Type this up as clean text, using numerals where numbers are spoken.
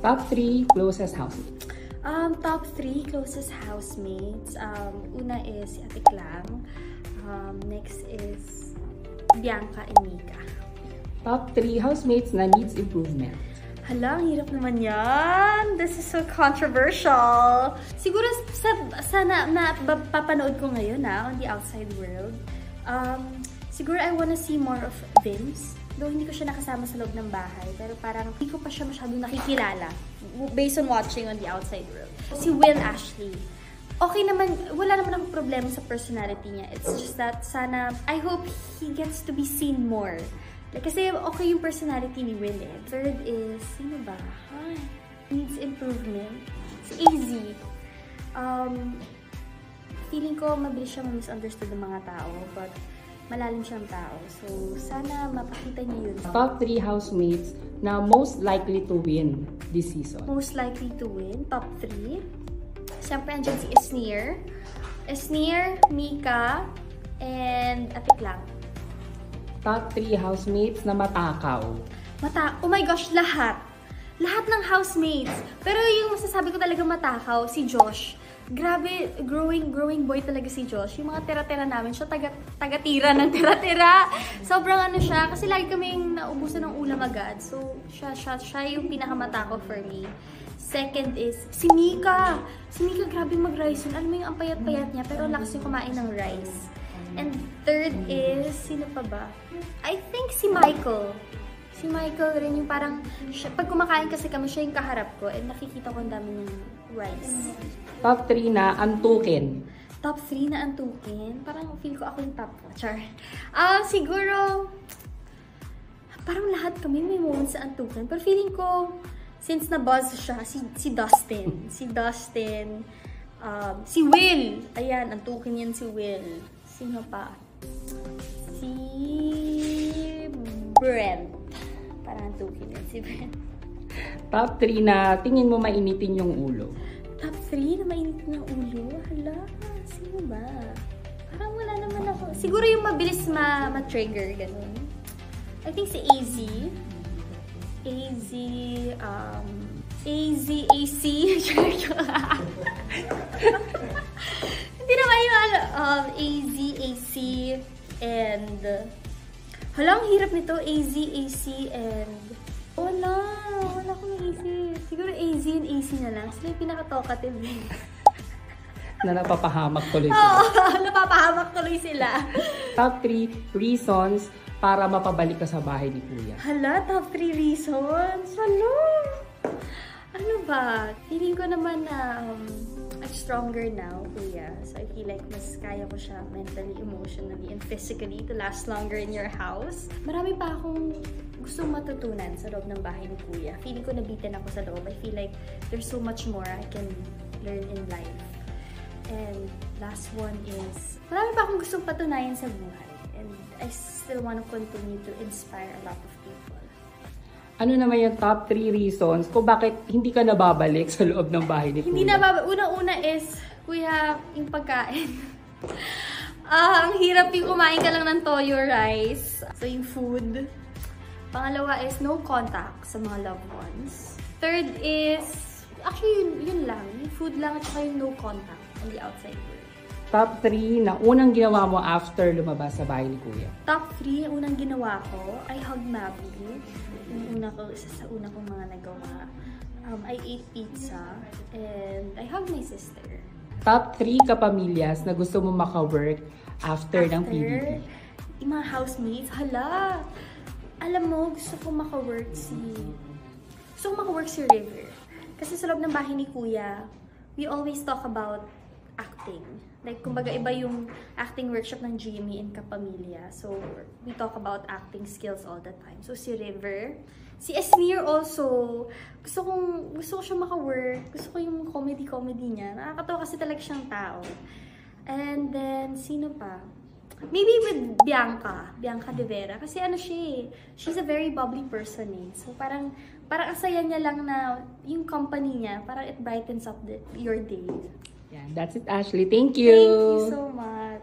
Top 3 closest housemates. Top 3 closest housemates. Una is si Ate Clang. Next is Bianca and Mika. Top 3 housemates na needs improvement. Hala, ang hirap naman yan. This is so controversial. Siguro sana papanood ko ngayon on the outside world. Siguro I wanna see more of Vince. Though hindi ko siya nakasama sa loob ng bahay. Pero parang hindi ko pa siya masyadong nakikilala. Based on watching on the outside world. Si Will Ashley. Okay naman, wala naman akong problema sa personality niya. It's just that sana, I hope he gets to be seen more. Kasi okay yung personality ni Will eh. Third is, sino ba? Needs improvement. Si AZ. Feeling ko mabilis siya ma-misunderstood ng mga tao. But malalim siyang tao. So, sana mapakita niya yun. Top 3 housemates na most likely to win this season. Most likely to win? Top 3? Siyempre, andyan si Esneer. Esneer, Mika, and Ate Clang. Top 3 housemates na matakaw. Oh my gosh, lahat. Lahat ng housemates. Pero yung masasabi ko talaga matakaw, si Josh. Grabe, growing boy talaga si Josh. Yung mga tira-tira namin, siya taga-tira ng tira-tira. Sobrang ano siya, kasi lagi kaming naubusan ng ulam agad. So, siya yung pinakamatakaw for me. Second is, si Mika. Si Mika, grabe mag-rice yun. Alam mo yung ang payat-payat niya, pero lakas yung kumain ng rice. And third is, sino pa ba? I think si Michael. Si Michael rin yung parang, pag kumakain kasi kami, siya yung kaharap ko and nakikita ko ang dami ng rice. Top 3 na antukin. Top 3 na antukin? Parang feel ko ako yung top 4. Char. Siguro, parang lahat kami may moments sa antukin. Pero feeling ko, since na-buzz siya, si Dustin. Si Dustin. Si Will. Ayan, antukin yan si Will. Sino pa? Si Brent. Parang antukin yan si Brent. Top 3 na tingin mo mainitin yung ulo. Top 3 na mainitin yung ulo? Hala, sino ba? Parang wala naman ako. Siguro yung mabilis ma-trigger, ganun. I think si AZ. AC. Hindi naman yung AZ, AC, and halang hirap nito, AZ, AC, and wala akong AC. Siguro AZ and AC na lang. Sila yung pinaka-talkative. Na napapahamak tuloy sila. Oo, napapahamak tuloy sila. Top 3 reasons para mapabalik ka sa bahay ni Kuya. Hala, top 3 reasons? Hala! Ano ba? Feeling ko naman na I'm stronger now, Kuya. So I feel like mas kaya ko siya mentally, emotionally, and physically to last longer in your house. Marami pa akong gustong matutunan sa loob ng bahay ni Kuya. Feeling ko nabitin ako sa loob. I feel like there's so much more I can learn in life. And last one is, marami pa akong gustong patunayan sa buhay. And I still want to continue to inspire a lot of people. Ano naman yung top 3 reasons kung bakit hindi ka nababalik sa loob ng bahay ni Kuya? Hindi nababalik. Una-una is, Kuya, yung pagkain. Ang hirap yung kumain ka lang ng toyo rice. So, yung food. Pangalawa is no contact sa mga loved ones. Third is, actually, yun lang. Yung food lang at saka yung no contact on the outside world. Top 3 na unang ginawa mo after lumabas sa bahay ni Kuya. Top 3, unang ginawa ko, I hugged Mabu. Yung isa sa una kong mga nagawa. I ate pizza and I hugged my sister. Top 3 kapamilyas na gusto mo maka-work after ng PBB. Yung mga housemates, hala! Alam mo, gusto kong maka-work si River. Kasi sa loob ng bahay ni Kuya, we always talk about acting. Like, kumbaga, iba yung acting workshop ng GMA and Kapamilya. So, we talk about acting skills all the time. So, si River. Si Esneer also. Gusto ko siya maka-work. Gusto ko yung comedy niya. Nakakatawa kasi talaga siyang tao. And then, sino pa? Maybe with Bianca De Vera. Kasi ano siya eh, she's a very bubbly person eh. So, parang ang saya niya lang na yung company niya, parang it brightens up your day. Yeah, that's it, Ashley. Thank you. Thank you so much.